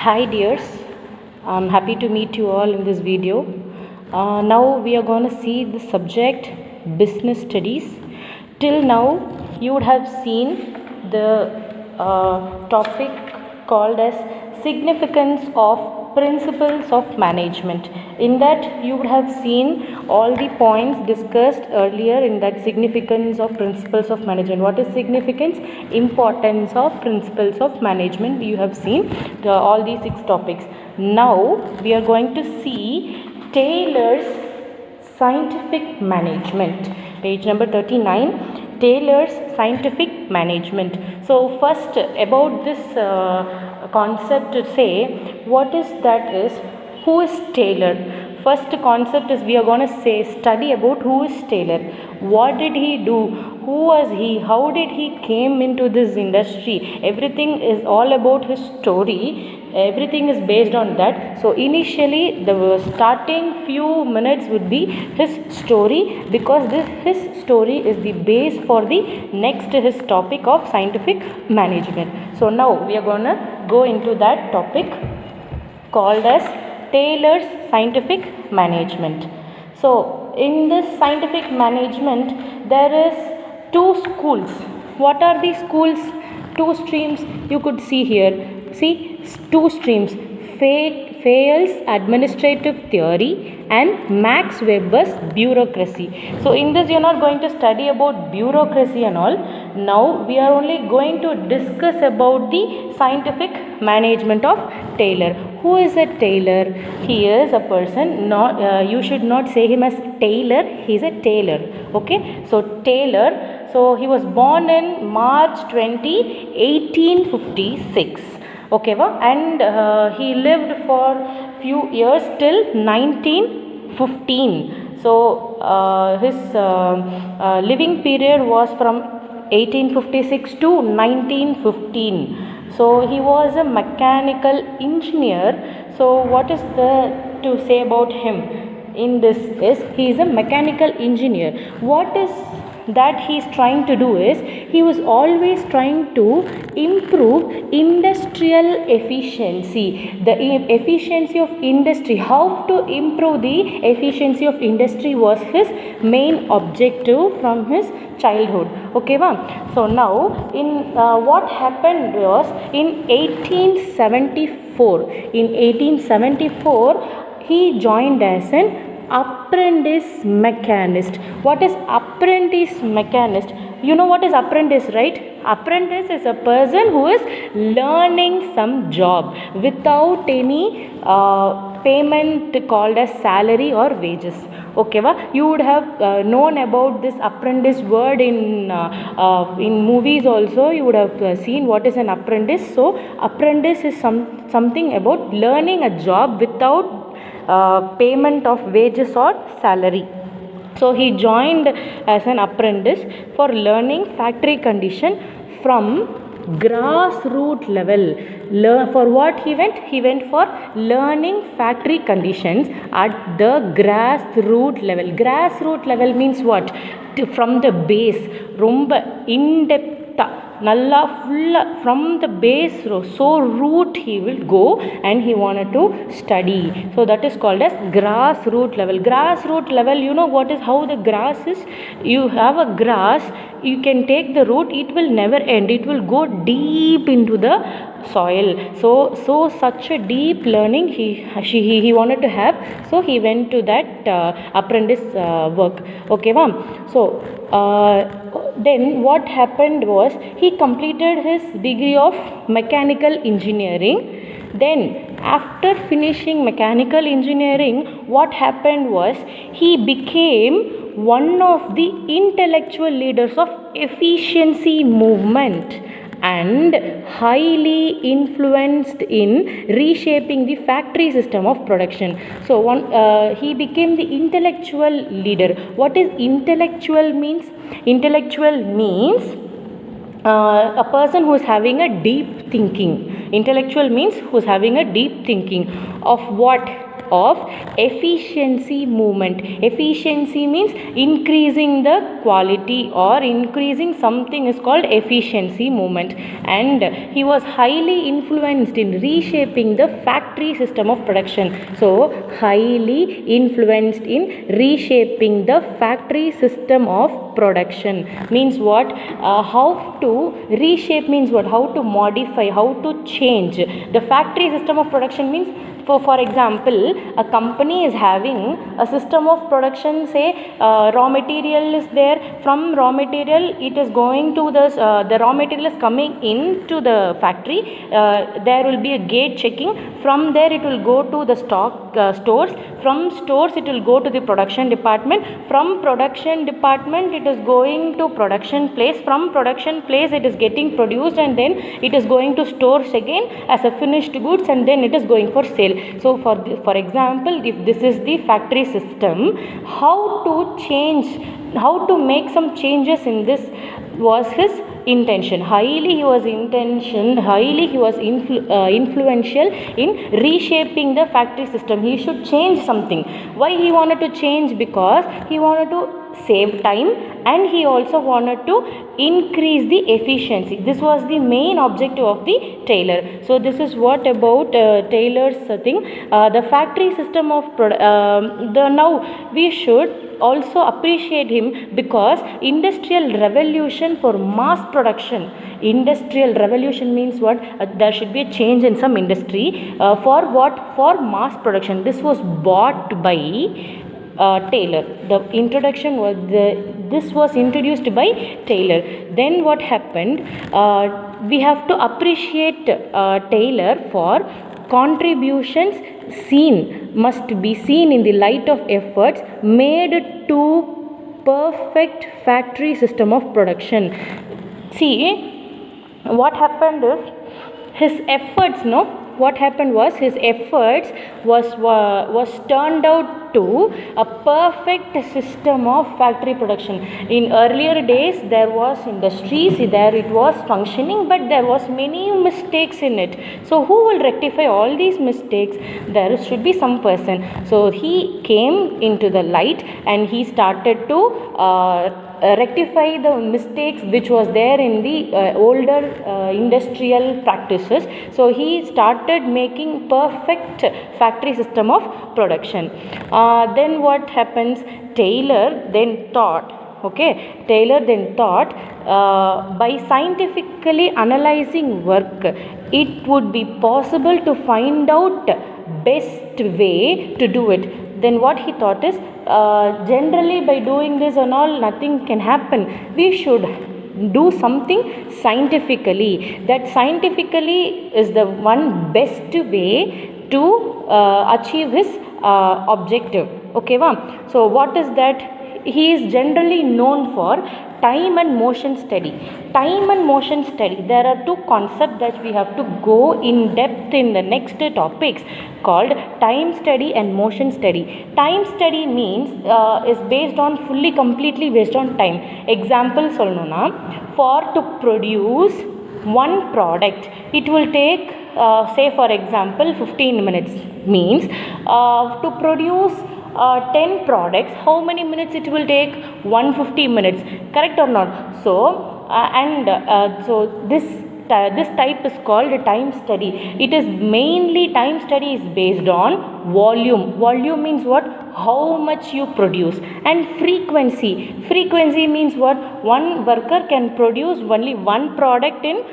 Hi dears, I'm happy to meet you all in this video. Now we are going to see the subject business studies. Till now you would have seen the topic called as significance of principles of management. In that you would have seen all the points discussed earlier in that significance of principles of management. What is significance? Importance of principles of management. You have seen all these 6 topics. Now we are going to see Taylor's scientific management. Page number 39. Taylor's scientific management. So first about this concept to say what is that is who is Taylor. First concept is we are going to study about who is Taylor. What did he do? Who was he? How did he came into this industry? Everything is all about his story. Everything is based on that. So initially the starting few minutes would be his story, because his story is the base for the next his topic of scientific management. So now we are going to go into that topic called as Taylor's scientific management. So in this scientific management there is 2 schools. What are these schools? 2 streams you could see here. See, 2 streams. Fayol's administrative theory and Max Weber's bureaucracy. So in this you are not going to study about bureaucracy and all. Now we are only going to discuss about the scientific management of Taylor. Who is a Taylor? He is a person, you should not say him as Taylor, he is a tailor. Okay, so Taylor, so he was born in March 20, 1856. Okay, and he lived for few years till 1915. So his living period was from 1856 to 1915. So he was a mechanical engineer. So what is to say about him in this is he is a mechanical engineer. What is that he is trying to do is he was always trying to improve industrial efficiency, the efficiency of industry. How to improve the efficiency of industry was his main objective from his childhood. Okay, so now in what happened was in 1874. In 1874 he joined as an apprentice mechanist. What is apprentice mechanist? You know what is apprentice, right? Apprentice is a person who is learning some job without any payment called as salary or wages. Okay, you would have known about this apprentice word in movies also. You would have seen what is an apprentice. So apprentice is something about learning a job without payment of wages or salary. So he joined as an apprentice for learning factory condition from grassroots level. For what he went? He went for learning factory conditions at the grassroots level. Grassroots level means what? From the base, romba in-depth, nalla full from the base, so root he will go and he wanted to study. So that is called as grassroots level. Grassroots level, you know what is how the grass is? You have a grass, you can take the root, it will never end, it will go deep into the soil. So such a deep learning he wanted to have. So he went to that apprentice work. Okay, so then what happened was he completed his degree of mechanical engineering. Then after finishing mechanical engineering, what happened was he became one of the intellectual leaders of efficiency movement and highly influenced in reshaping the factory system of production. So he became the intellectual leader. What is intellectual means? Intellectual means a person who is having a deep thinking. Intellectual means who is having a deep thinking of what? of efficiency movement. Efficiency means increasing the quality or increasing something is called efficiency movement. And he was highly influenced in reshaping the factory system of production. So highly influenced in reshaping the factory system of production means what? How to reshape means what? How to modify, how to change. The factory system of production means, for example, a company is having a system of production, say raw material is there. From raw material it is going to the raw material is coming into the factory. There will be a gate checking. From there it will go to the stock stores. From stores it will go to the production department. From production department it is going to production place. From production place it is getting produced, and then it is going to stores again as a finished goods, and then it is going for sale. So for example, if this is the factory system, how to change, how to make some changes in this was his intention. Highly he was influential in reshaping the factory system. He should change something. Why he wanted to change? Because he wanted to save time, and he also wanted to increase the efficiency. This was the main objective of the Taylor. So this is what about Taylor's thing. The factory system of now we should also appreciate him because industrial revolution for mass production. Industrial revolution means what? There should be a change in some industry. For what? For mass production. This was bought by Taylor. The introduction was this was introduced by Taylor. Then what happened? We have to appreciate Taylor for contributions must be seen in the light of efforts made to perfect factory system of production. See, what happened is his efforts, what happened was his efforts was turned out to a perfect system of factory production. In earlier days there was industries, there it was functioning, but there was many mistakes in it. So who will rectify all these mistakes? There should be some person. So he came into the light and he started to rectify the mistakes which was there in the older industrial practices. So he started making perfect factory system of production. Then what happens? Taylor then thought by scientifically analyzing work, it would be possible to find out best way to do it. Then what he thought is, generally by doing this and all, nothing can happen. We should do something scientifically. That scientifically is the one best way to achieve his objective. Okay, wow. So what is that? He is generally known for time and motion study. Time and motion study. There are two concepts that we have to go in depth in the next topics called time study and motion study. Time study means is based on completely based on time. Example solnona, for to produce one product, it will take say for example 15 minutes. Means to produce 10 products, how many minutes it will take? 150 minutes. Correct or not? So so this type is called time study. It is mainly, time study is based on volume. Volume means what? How much you produce. And frequency. Frequency means what? One worker can produce only one product in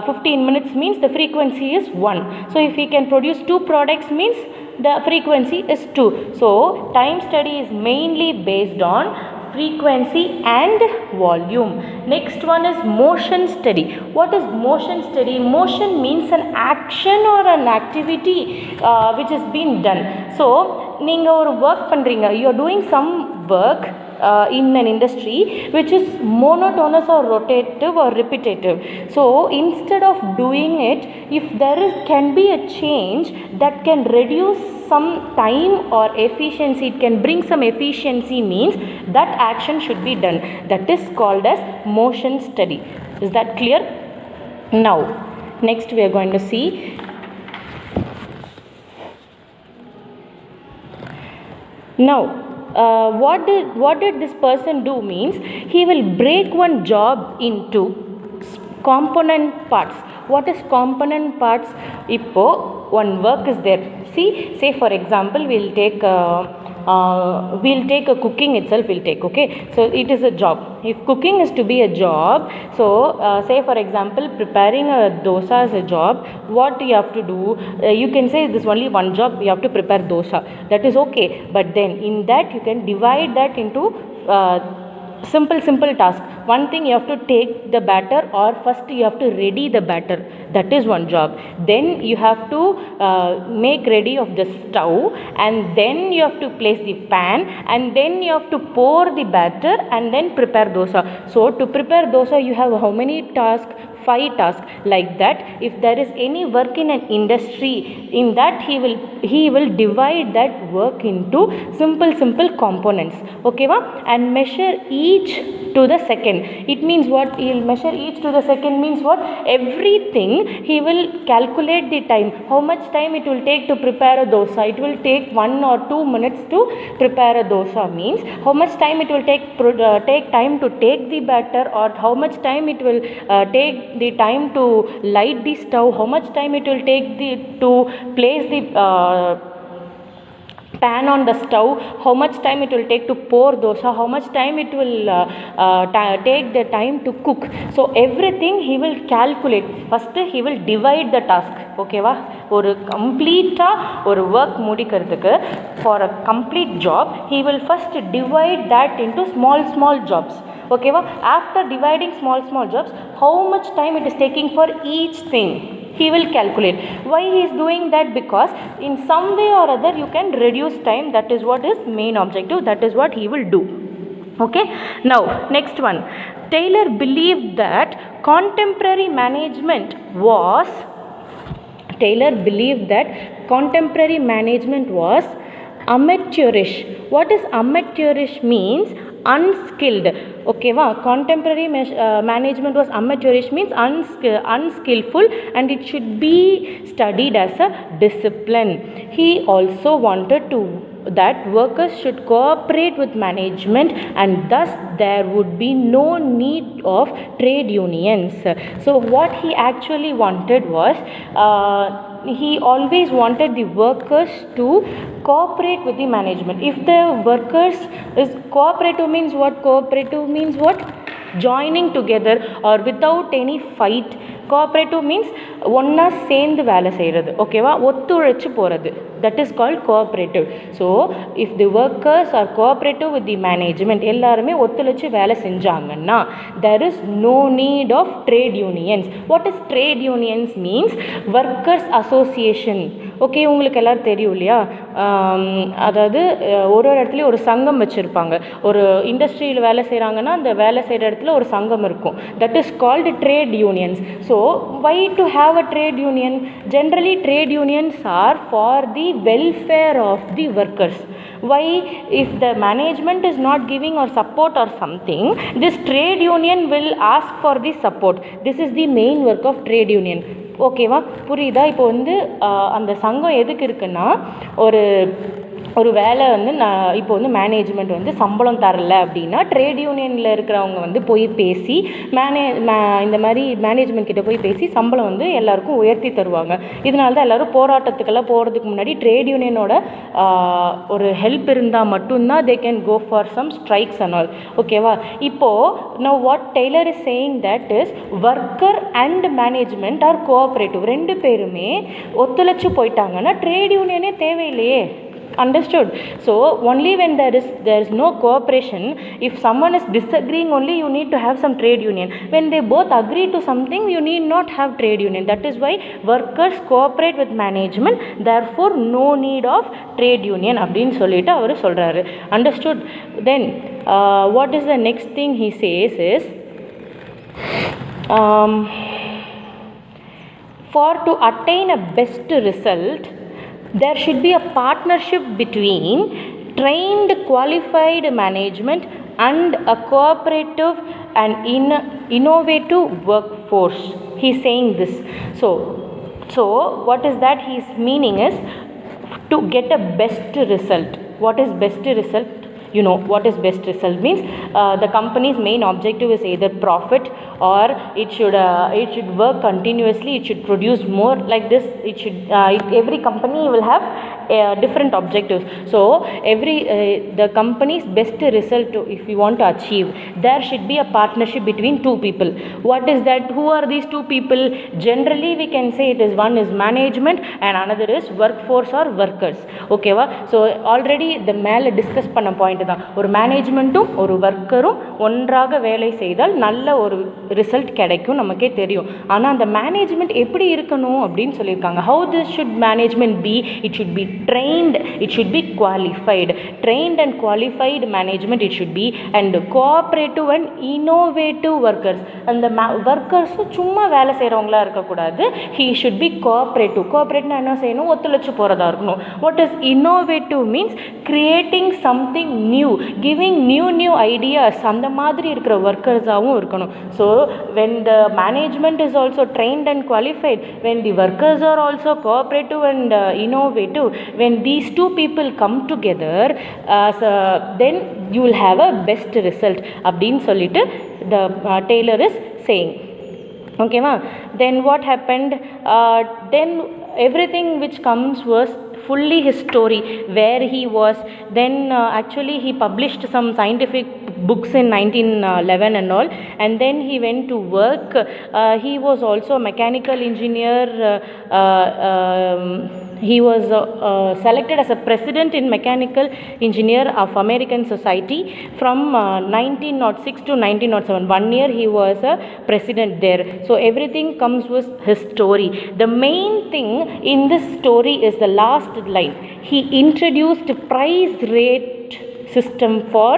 15 minutes, means the frequency is 1. So if he can produce 2 products, means the frequency is 2. So time study is mainly based on frequency and volume. Next one is motion study. What is motion study? Motion means an action or an activity which has been done. So நீங்க ஒரு work பண்றீங்க, you are doing some work in an industry which is monotonous or rotative or repetitive. So instead of doing it, if there can be a change that can reduce some time or efficiency, it can bring some efficiency, means that action should be done. That is called as motion study. Is that clear? Now next we are going to see Now, what did this person do means he will break one job into component parts. What is component parts? Ippo one work is there. See, say for example, we'll take a cooking itself. We'll take, okay. So it is a job. If cooking is to be a job, so say for example, preparing a dosa is a job. What you have to do? You can say this only one job. You have to prepare dosa. That is okay. But then in that you can divide that into simple task. One thing, you have to take the batter, or first you have to ready the batter. That is one job. Then you have to make ready of the stove, and then you have to place the pan, and then you have to pour the batter, and then prepare dosa. So to prepare dosa you have how many tasks? 5 tasks. Like that, if there is any work in an industry, in that he will divide that work into simple components, okay va? And measure each to the second. It means what? He will measure each to the second means what? Everything he will calculate the time. How much time it will take to prepare a dosa? It will take 1 or 2 minutes to prepare a dosa means how much time it will take time to take the batter, or how much time it will take the time to light the stove, how much time it will take to place the pan on the stove, how much time it will take to pour dosa, how much time it will take the time to cook. So everything he will calculate. First he will divide the task, okay va? ஒரு கம்ப்ளீட்டாக ஒரு work முடிக்கிறதுக்கு for a complete job he will first divide that into small jobs, okay va? After dividing small jobs, how much time it is taking for each thing he will calculate. Why he is doing that? Because in some way or other you can reduce time. That is what is main objective. That is what he will do, okay. Now next one, Taylor believed that contemporary management was amateurish. What is amateurish means? Unskilled, okay va? Contemporary management was amateurish means unskillful, and it should be studied as a discipline. He also wanted that workers should cooperate with management, and thus there would be no need of trade unions. So what he actually wanted was he always wanted the workers to cooperate with the management. If the workers is cooperative means what? Cooperative means what? Joining together or without any fight. Cooperative means ஒன்றா சேர்ந்து வேலை செய்கிறது, ஓகேவா? ஒத்துழைச்சு போகிறது. That is called cooperative. So if the workers are cooperative with the management, எல்லாருமே ஒத்துழைச்சு வேலை செஞ்சாங்கன்னா there is no need of trade unions. What is trade unions means? Workers association. Okay, உங்களுக்கு எல்லோரும் தெரியும் இல்லையா? அதாவது ஒரு இடத்துலையும் ஒரு சங்கம் வச்சுருப்பாங்க. ஒரு இண்டஸ்ட்ரியில் வேலை செய்கிறாங்கன்னா அந்த வேலை செய்கிற இடத்துல ஒரு சங்கம் இருக்கும். That is called trade unions. So why to have a trade union? Generally trade unions are for the welfare of the workers. Why? If the management is not giving or support or something, this trade union will ask for the support. This is the main work of trade union. ஓகேவா? புரியுதா? இப்போ அந்த சங்கம் எதுக்கு இருக்குன்னா, ஒரு வேலை நான் இப்போ மேனேஜ்மெண்ட் சம்பளம் தரல அப்படின்னா ட்ரேட் யூனியனில் இருக்கிறவங்க போய் பேசி இந்த மாதிரி மேனேஜ்மெண்ட் கிட்ட போய் பேசி சம்பளம் எல்லாருக்கும் உயர்த்தி தருவாங்க. இதனால தான் எல்லோரும் போராட்டத்துக்கெல்லாம் போகிறதுக்கு முன்னாடி ட்ரேட் யூனியனோட ஒரு ஹெல்ப் இருந்தால் மட்டும்தான் they can go for some strikes and all. ஓகேவா? இப்போது now what Taylor is saying that is worker and management are cooperative. ரெண்டு பேருமே ஒத்துழைச்சு போயிட்டாங்கன்னா ட்ரேட் யூனியனே தேவையில்லையே. Understood? So only when there is no cooperation, if someone is disagreeing, only you need to have some trade union. When they both agree to something, you need not have trade union. That is why workers cooperate with management, therefore no need of trade union அப்படினு சொல்லிட்டு அவர் சொல்றாரு. Understood? Then what is the next thing he says is for to attain a best result, there should be a partnership between trained qualified management and a cooperative and innovative workforce. He is saying this. So what is that? His meaning is to get a best result. What is best result? You know what is best result means. The company's main objective is either profit, or it should work continuously, it should produce more, like this. It should every company will have different objectives. So the company's best result, if you want to achieve, there should be a partnership between two people. What is that? Who are these two people? Generally we can say it is one is management and another is workforce or workers. Okay va? So already the மேலே discuss பண்ண point தான், ஒரு மேனேஜ்மெண்ட்டும் ஒரு ஒர்க்கரும் ஒன்றாக வேலை செய்தால் நல்ல ஒரு ரிசல்ட் கிடைக்கும், நமக்கே தெரியும். ஆனால் அந்த மேனேஜ்மெண்ட் எப்படி இருக்கணும் அப்படின்னு சொல்லியிருக்காங்க. How this should management be? It should be trained, it should be qualified. Trained and qualified management it should be, and cooperative and innovative workers. அந்த ஒர்க்கர்ஸும் சும்மா வேலை செய்கிறவங்களா இருக்கக்கூடாது. He should be cooperative. கோஆப்ரேட்னா என்ன செய்யணும்? ஒத்துழைச்சு போகிறதா இருக்கணும். What is innovative means creating something new, giving new ideas, அந்த மாதிரி இருக்கிற ஒர்க்கர்ஸாகவும் இருக்கணும். So when the management is also trained and qualified, when the workers are also cooperative and innovative, when these two people come together, then you will have a best result அப்படின்னு சொல்லிட்டு the Taylor is saying. Okay ma? Then what happened? Then everything which comes was fully his story, where he was. Then actually he published some scientific books in 1911 and all, and then he went to work. He was also a mechanical engineer. He was selected as a president in mechanical engineer of American Society from 1906 to 1907. 1 year he was a president there. So everything comes with his story. The main thing in this story is the last line. He introduced price rate system for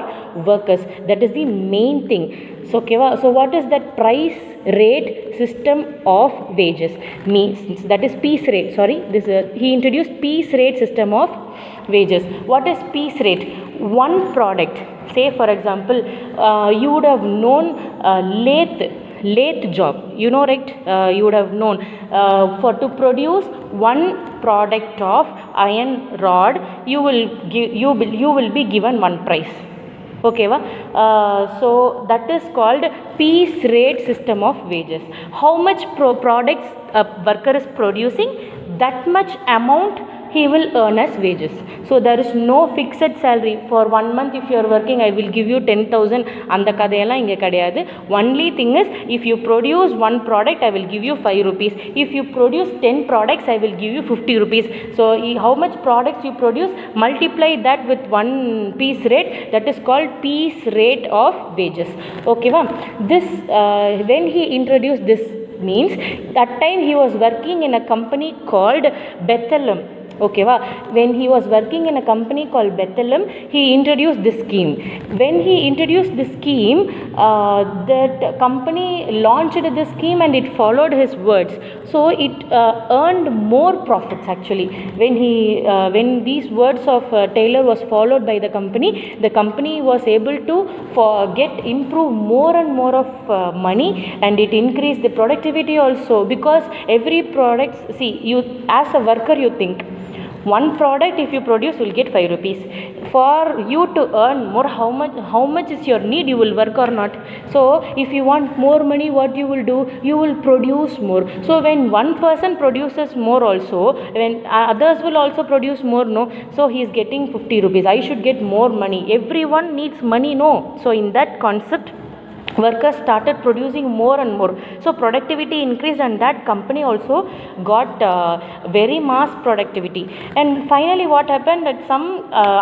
workers. That is the main thing. So what is that price rate system of wages? Means that is piece rate. Sorry, he introduced piece rate system of wages. What is piece rate? One product, say for example, you would have known lathe job, you know, right? You would have known to produce one product of iron rod, you will be given one price. Okay va? So that is called piece rate system of wages. How much products a worker is producing, that much amount he will earn as wages. So there is no fixed salary. For 1 month if you are working, I will give you 10,000. அந்த கதையெல்லாம் இங்கே கிடையாது. Only thing is, if you produce one product, I will give you 5 rupees. If you produce 10 products, I will give you 50 rupees. So how much products you produce, multiply that with one piece rate, that is called piece rate of wages. Okay va? This when he introduced this, means that time he was working in a company called Bethlehem. Okay va? When he was working in a company called Bethlehem, he introduced this scheme. When he introduced this scheme, that company launched this scheme and it followed his words. So it earned more profits actually. When these words of Taylor was followed by the company was able to improve more and more of money, and it increased the productivity also. Because every product, see, you as a worker, you think one product if you produce will get 5 rupees. For you to earn more, how much is your need, you will work or not. So if you want more money, what you will do, you will produce more. So when one person produces more also, when others will also produce more, no, so he is getting 50 rupees, I should get more money. Everyone needs money, no. So in that concept, workers started producing more and more. So productivity increased, and that company also got very mass productivity. And finally what happened, that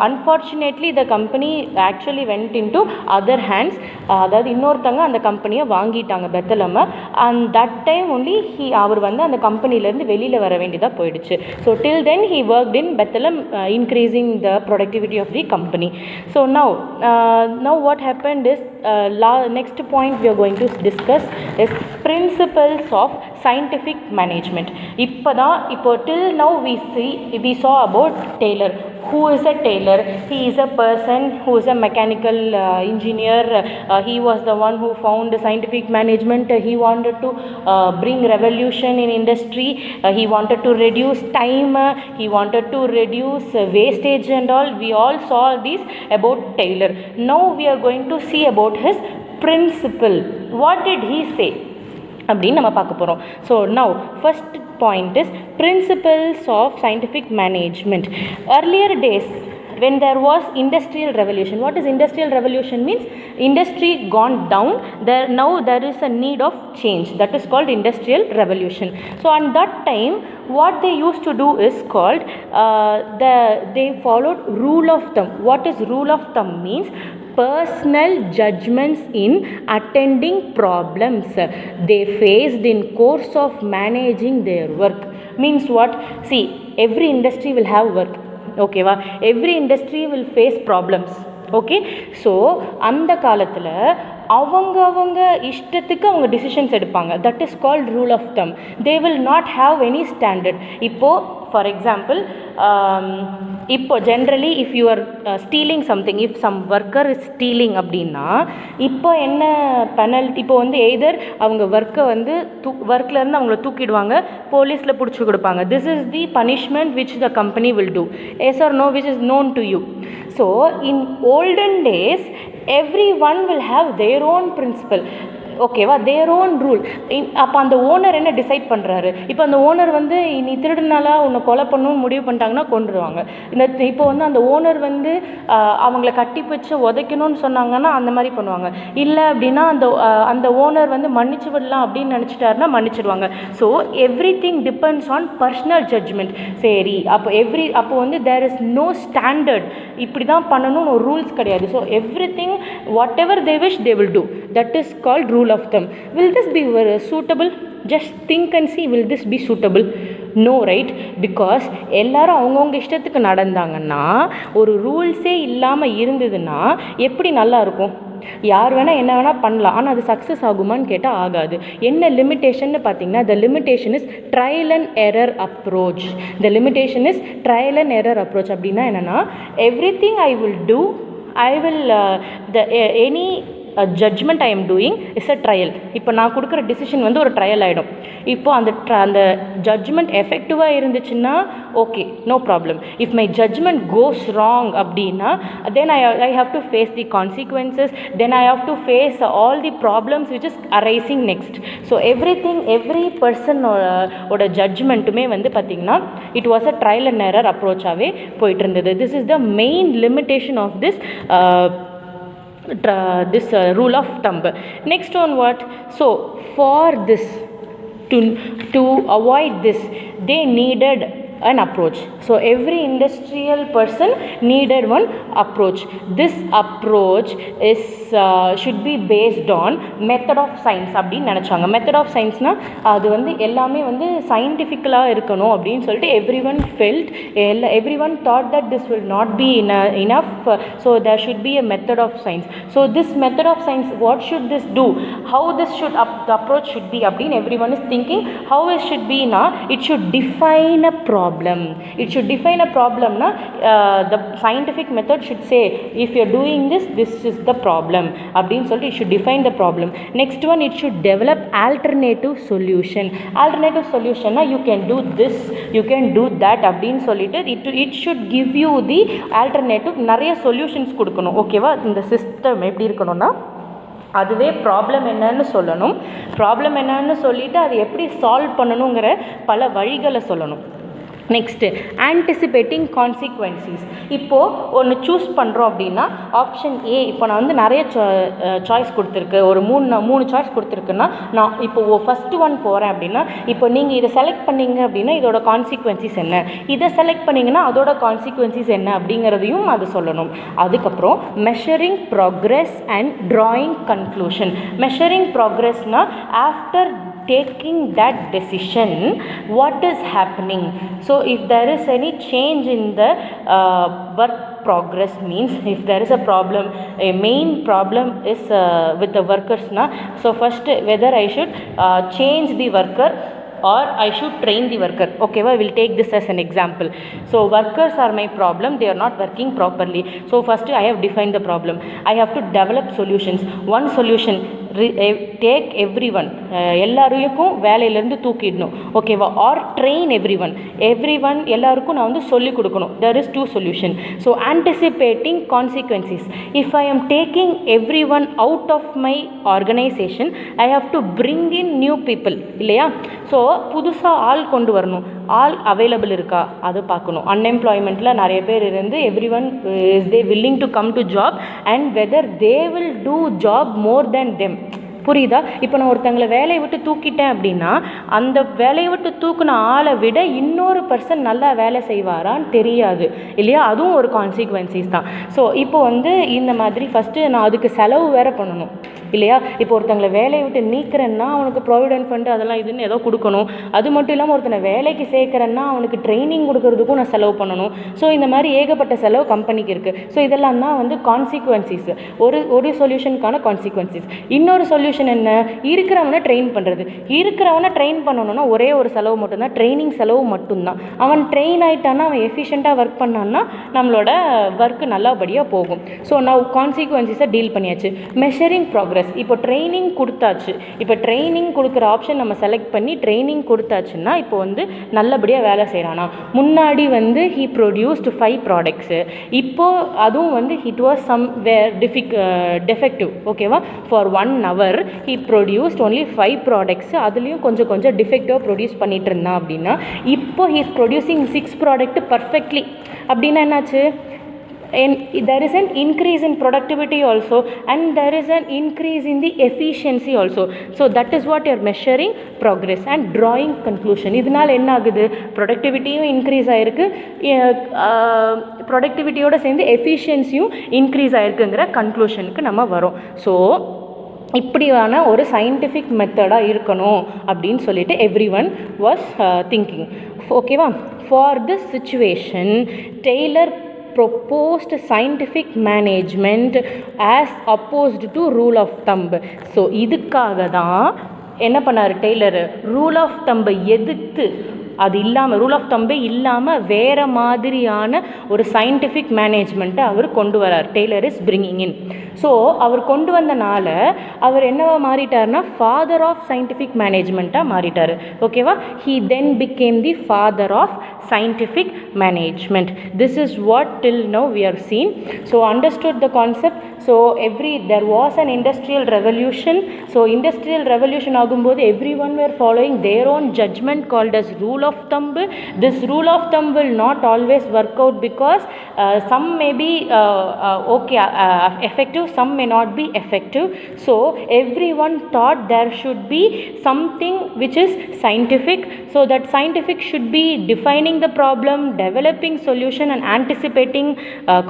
unfortunately the company actually went into other hands. அதாவது இன்னொருத்தங்க அந்த கம்பெனியை வாங்கிட்டாங்க பெத்தலமை. and that time only அவர் வந்து அந்த கம்பெனிலேருந்து வெளியில் வர வேண்டியதாக போயிடுச்சு. So till then he worked in Bethlehem, increasing the productivity of the company. So now what happened is, next point we are going to discuss is principles of scientific management. இப்போ till now we saw about Taylor. Who is a Taylor? He is a person who is a mechanical engineer. He was the one who found scientific management. He wanted to bring revolution in industry. He wanted to reduce time. He wanted to reduce wastage and all. We all saw this about Taylor. Now we are going to see about his principle. What did he say? அப்படின்னு நம்ம பார்க்க போகிறோம். So now first point is principles of scientific management. earlier days when there was industrial revolution. What is industrial revolution means? Industry gone down, now there is a need of change, that is called industrial revolution. So on that time what they used to do is called they followed rule of thumb. What is rule of thumb means? Personal judgments in attending problems they faced in course of managing their work. Means what? See, every industry will have work. Okay va? Every industry will face problems. Okay, so அந்த காலத்தில் அவங்க இஷ்டத்துக்கு அவங்க decisions எடுப்பாங்க. That is called rule of thumb. They will not have any standard. இப்போது for example, இப்போ generally if you are stealing something, if some worker is stealing அப்படின்னா இப்போ என்ன பெனல்ட்டி? இப்போ வந்து எய்தர் அவங்க ஒர்க்கை வந்து ஒர்க்லேருந்து அவங்கள தூக்கிடுவாங்க, போலீஸில் பிடிச்சி கொடுப்பாங்க. This is the punishment which the company will do. Yes or no which is known to you. So in olden days everyone will have their own principle. ஓகேவா? Their own rule. அப்போ அந்த ஓனர் என்ன decide பண்ணுறாரு? இப்போ அந்த owner வந்து நீ திருடுனால உன்னை கொலை பண்ணணும்னு முடிவு பண்ணிட்டாங்கன்னா கொண்டுருவாங்க. இப்போ வந்து அந்த ஓனர் வந்து அவங்கள கட்டி வச்சு உதைக்கணும்னு சொன்னாங்கன்னா அந்த மாதிரி பண்ணுவாங்க. இல்லை அப்படின்னா அந்த ஓனர் வந்து மன்னிச்சு விடலாம் அப்படின்னு நினச்சிட்டாருன்னா மன்னிச்சிடுவாங்க. So every thing depends on personal judgment. சரி, அப்போ வந்து தேர் இஸ் நோ ஸ்டாண்டர்ட், இப்படி தான் பண்ணணும்னு ஒரு ரூல்ஸ் கிடையாது. So every thing what ever they wish they will do. That is called rule of thumb. Will this be suitable? Just think and see, will this be suitable? No, right? Because எல்லாரும் அவங்கவுங்க இஷ்டத்துக்கு நடந்தாங்கன்னா, ஒரு ரூல்ஸே இல்லாமல் இருந்ததுன்னா எப்படி நல்லா இருக்கும்? யார் வேணால் என்ன வேணால் பண்ணலாம், ஆனால் அது சக்ஸஸ் ஆகுமான்னு கேட்டால் ஆகாது. என்ன லிமிட்டேஷன்னு பார்த்தீங்கன்னா, the limitation is trial and error approach. The limitation is trial and error approach. அப்படின்னா என்னென்னா, everything I will do, any judgement I am doing is a trial. இப்போ நான் கொடுக்குற டிசிஷன் வந்து ஒரு ட்ரையல் ஆகிடும். இப்போது அந்த ஜட்ஜ்மெண்ட் எஃபெக்டிவாக இருந்துச்சுன்னா okay, no problem. If my judgment goes wrong அப்படின்னா then I have to face the consequences, then I have to face all the problems which is arising next. So every பர்சனோட ஜட்ஜ்மெண்ட்டுமே வந்து பார்த்திங்கன்னா it was a trial and error அப்ரோச்சாகவே போயிட்டு இருந்தது. This is the main limitation of this rule of thumb. Next one, what? So for this, to avoid this, they needed an approach. So every industrial person needed one approach. This approach is should be based on method of science அப்படின்னு நினச்சாங்க. Method of சயின்ஸ்னால் அது வந்து எல்லாமே வந்து சயின்டிஃபிக்கலாக இருக்கணும் அப்படின்னு சொல்லிட்டு everyone thought that this will not be enough, so there should be a method of science. So this method of science, what should this do? How this should the approach should be அப்படின்னு everyone is thinking. How it should be na, it should define a problem. It should define a problem na. The scientific method should say, if you are doing this is the problem அப்படின்னு சொல்லிட்டு it should define the problem. Next one, it should develop alternative solution. Alternative solution na, you can do this, you can do that அப்படின்னு சொல்லிட்டு it should give you the alternative. நிறைய solutions கொடுக்கணும். ஓகேவா? இந்த system எப்படி இருக்கணும்னா, அதுவே problem என்னன்னு சொல்லணும், ப்ராப்ளம் என்னன்னு சொல்லிவிட்டு அது எப்படி சால்வ் பண்ணணுங்கிற பல வழிகளை சொல்லணும். Next, anticipating consequences. இப்போது ஒன்று சூஸ் பண்ணுறோம் அப்படின்னா, ஆப்ஷன் ஏ, இப்போ நான் வந்து நிறைய சாய்ஸ் கொடுத்துருக்கு, ஒரு மூணு சாய்ஸ் கொடுத்துருக்குன்னா, நான் இப்போது ஃபஸ்ட்டு ஒன் போகிறேன் அப்படின்னா, இப்போ நீங்கள் இதை செலக்ட் பண்ணிங்க அப்படின்னா இதோட கான்சிக்வன்சிஸ் என்ன, இதை செலக்ட் பண்ணிங்கன்னா அதோட கான்சிக்வன்சிஸ் என்ன அப்படிங்கிறதையும் அது சொல்லணும். அதுக்கப்புறம் measuring progress and drawing conclusion. Measuring ப்ராக்ரெஸ்னால் after taking that decision, what is happening? So if there is any change in the work progress, means if there is a problem, a main problem is with the workers na, so first whether I should change the worker or I should train the worker. Okay, I will take this as an example. So workers are my problem, they are not working properly. So first I have defined the problem. I have to develop solutions. One solution, take everyone, எல்லாருக்கும் வேலையிலேருந்து தூக்கிடணும். ஓகேவா? R train everyone எல்லாருக்கும் நான் வந்து சொல்லிக் கொடுக்கணும். there is two solution. So anticipating consequences. If I am taking everyone out of my organization, I have to bring in new people, இல்லையா? So புதுசாக ஆள் கொண்டு வரணும். ஆள் அவைலபிள் இருக்கா அது பார்க்கணும். அன்எம்ப்ளாய்மெண்ட்டில் நிறைய பேர் இருந்து everyone is they willing to come to job and whether they will do job more than them. புரியுதா? இப்போ நான் ஒருத்தங்களை வேலையை விட்டு தூக்கிட்டேன் அப்படின்னா அந்த வேலையை விட்டு தூக்குன ஆளை விட இன்னொரு பர்சன் நல்லா வேலை செய்வாரான்னு தெரியாது, இல்லையா? அதுவும் ஒரு கான்சிக்வன்சிஸ் தான். ஸோ இப்போ வந்து இந்த மாதிரி ஃபஸ்ட்டு நான் அதுக்கு செலவு வேறு பண்ணணும், இல்லையா? இப்போ ஒருத்தங்களை வேலையை விட்டு நீக்கிறேன்னா அவனுக்கு ப்ராவிடென்ட் ஃபண்டு அதெல்லாம் இதுன்னு ஏதோ கொடுக்கணும். அது மட்டும் இல்லாமல் ஒருத்தனை வேலைக்கு சேர்க்குறேன்னா அவனுக்கு ட்ரைனிங் கொடுக்கறதுக்கும் நான் செலவு பண்ணணும். ஸோ இந்த மாதிரி ஏகப்பட்ட செலவு கம்பெனிக்கு இருக்குது. ஸோ இதெல்லாம் தான் வந்து கான்சிக்வன்சிஸ். ஒரு சொல்யூஷனுக்கான கான்சிக்வன்சிஸ். இன்னொரு சொல்யூஷன் என்ன? இருக்கிறவனை ட்ரெயின் பண்ணுறது. இருக்கிறவனை ட்ரெயின் பண்ணணும்னா ஒரே ஒரு செலவு மட்டும்தான், ட்ரைனிங் செலவு மட்டும்தான். அவன் ட்ரெயின் ஆகிட்டான்னா அவன் எஃபிஷியண்ட்டாக ஒர்க் பண்ணான்னா நம்மளோட ஒர்க்கு நல்லபடியாக போகும். ஸோ நான் கான்சிக்வன்சிஸை டீல் பண்ணியாச்சு. Measuring progress. இப்போ ட்ரைனிங் கொடுத்தாச்சு. இப்போ ட்ரைனிங் கொடுக்குற ஆப்ஷன் நம்ம செலக்ட் பண்ணி ட்ரைனிங் கொடுத்தாச்சுன்னா இப்போ வந்து நல்லபடியாக வேலை செய்கிறானா? முன்னாடி வந்து ஹீ ப்ரொடியூஸ்டு 5 ப்ராடக்ட்ஸு. இப்போது அதுவும் வந்து இட் வாஸ் சம் டெஃபெக்டிவ். ஓகேவா? For 1 hour he produced only 5 products. அதுலேயும் கொஞ்சம் டிஃபெக்டாக ப்ரொடியூஸ் பண்ணிட்டு இருந்தான் அப்படின்னா இப்போ he is producing 6 product perfectly. அப்படின்னா என்னாச்சு? There is an increase in productivity also and there is an increase in the efficiency also. So that is what you are measuring progress and drawing conclusion. இதனால் என்ன ஆகுது? ப்ரொடக்டிவிட்டியும் increase ஆகிருக்கு, ப்ரொடக்டிவிட்டியோடு சேர்ந்து எஃபிஷியன்சியும் increase ஆகிருக்குங்கிற கன்க்ளூஷனுக்கு நம்ம வரோம். So இப்படியான ஒரு சயின்டிஃபிக் மெத்தடாக இருக்கணும் அப்படின்னு சொல்லிட்டு எவ்ரிஒன் வாஸ் திங்கிங். ஓகேவா? For this situation Taylor proposed scientific management as opposed to rule of thumb. ஸோ இதுக்காக தான் என்ன பண்ணார் டெய்லரு? ரூல் ஆஃப் தம்பை எதிர்த்து, அது இல்லாமல் ரூல் ஆஃப் தம்பே இல்லாமல் வேறு மாதிரியான ஒரு சயின்டிஃபிக் மேனேஜ்மெண்ட்டை அவர் கொண்டு வரார். Taylor is bringing in. So அவர் கொண்டு வந்தனால அவர் என்னவா மாறிட்டார்னா ஃபாதர் ஆஃப் சயின்டிஃபிக் மேனேஜ்மெண்ட்டாக மாறிட்டார். ஓகேவா? He then became the father of scientific management. This is what till now we are seen. So understood the concept. So there was an industrial revolution. So industrial revolution ஆகும்போது everyone were following their own judgment called as rule of thumb. This rule of thumb will not always work out because some may be effective, some may not be effective. So everyone thought there should be something which is scientific. So that scientific should be defining the problem, developing solution and anticipating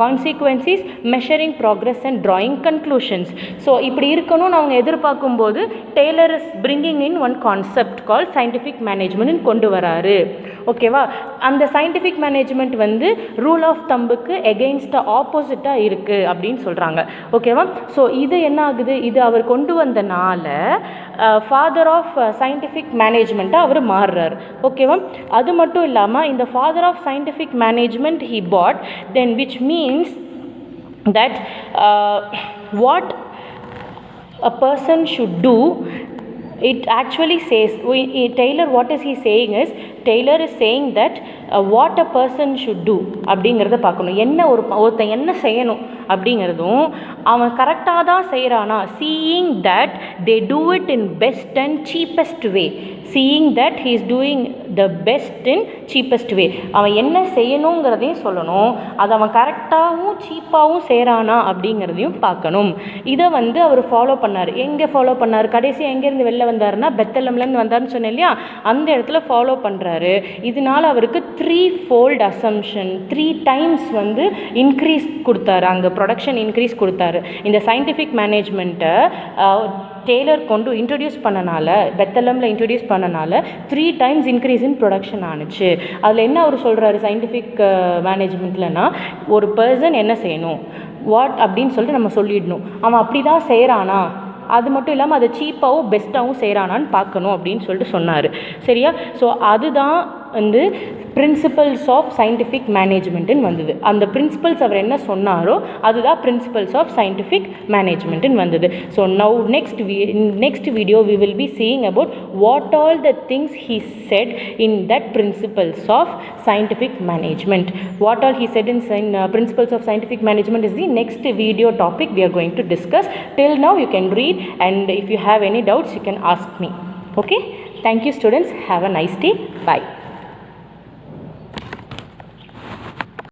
consequences, measuring progress and drawing conclusions. So இப்படி இருக்கணும்னு அவங்க எதிர்பார்க்கும்போது Taylor is bringing in one concept called scientific management கொண்டு வராரு. ஓகேவா? அந்த scientific management வந்து rule of தம்புக்கு எகெயின்ஸ்டாக ஆப்போசிட்டாக இருக்குது அப்படின்னு சொல்கிறாங்க. ஓகேவா? ஸோ இது என்ன ஆகுது? இது அவர் கொண்டு வந்தனால ஃபாதர் ஆஃப் சயின்டிஃபிக் மேனேஜ்மெண்ட்டாக அவர் மாறுறார். ஓகேவா? அது மட்டும் இல்லாமல் இந்த father of scientific management he bought, then which means that what a person should do, it actually says, Taylor what is he saying is, Taylor is saying that what a person should do அப்படிங்கிறத பார்க்கணும். என்ன ஒருத்தன் என்ன செய்யணும் அப்படிங்கிறதும் அவன் கரெக்டாக தான் செய்கிறானா, seeing that they do it in best and cheapest way, seeing that he is doing the best in cheapest way. அவன் என்ன செய்யணுங்கிறதையும் சொல்லணும், அதை அவன் கரெக்டாகவும் சீப்பாகவும் செய்கிறானா அப்படிங்கிறதையும் பார்க்கணும். இதை வந்து அவர் ஃபாலோ பண்ணார். எங்கே ஃபாலோ பண்ணார்? கடைசி எங்கேருந்து வெளில வந்தாருன்னா பெத்தலம்லேருந்து வந்தார்னு சொன்னேன் இல்லையா, அந்த இடத்துல ஃபாலோ பண்ணுறாரு. இதனால் அவருக்கு 3-fold assumption, 3 times வந்து இன்க்ரீஸ் கொடுத்தாரு, அங்கே ப்ரொடக்ஷன் இன்க்ரீஸ் கொடுத்தாரு. இந்த சயின்டிஃபிக் மேனேஜ்மெண்ட்டை டெய்லர் கொண்டு இன்ட்ரடியூஸ் பண்ணனால, பெத்தலமில் இன்ட்ரடியூஸ் பண்ணனால 3 times இன்க்ரீஸ் இன் ப்ரொடக்ஷன் ஆணுச்சு. அதில் என்ன அவர் சொல்கிறாரு சயின்டிஃபிக் மேனேஜ்மெண்ட்லனா, ஒரு பர்சன் என்ன செய்யணும் வாட் அப்படின்னு சொல்லிட்டு நம்ம சொல்லிடணும். அவன் அப்படி தான் செய்கிறானா, அது மட்டும் இல்லாமல் அதை சீப்பாகவும் பெஸ்ட்டாகவும் செய்கிறானான்னு பார்க்கணும் அப்படின்னு சொல்லிட்டு சொன்னார். சரியா? ஸோ அதுதான் வந்து பிரின்சிபல்ஸ் ஆஃப் சயின்டிஃபிக் மேனேஜ்மெண்ட்டுன்னு வந்தது. அந்த பிரின்சிபல்ஸ் அவர் என்ன சொன்னாரோ அதுதான் பிரின்சிபல்ஸ் ஆஃப் சயின்டிஃபிக் மேனேஜ்மெண்ட்டுன்னு வந்தது. So now next video we will be seeing about what all the things he said in that principles of scientific management. What all he said in principles of scientific management is the next video topic we are going to discuss. Till now you can read, and if you have any doubts you can ask me. Okay, thank you students, have a nice day, bye.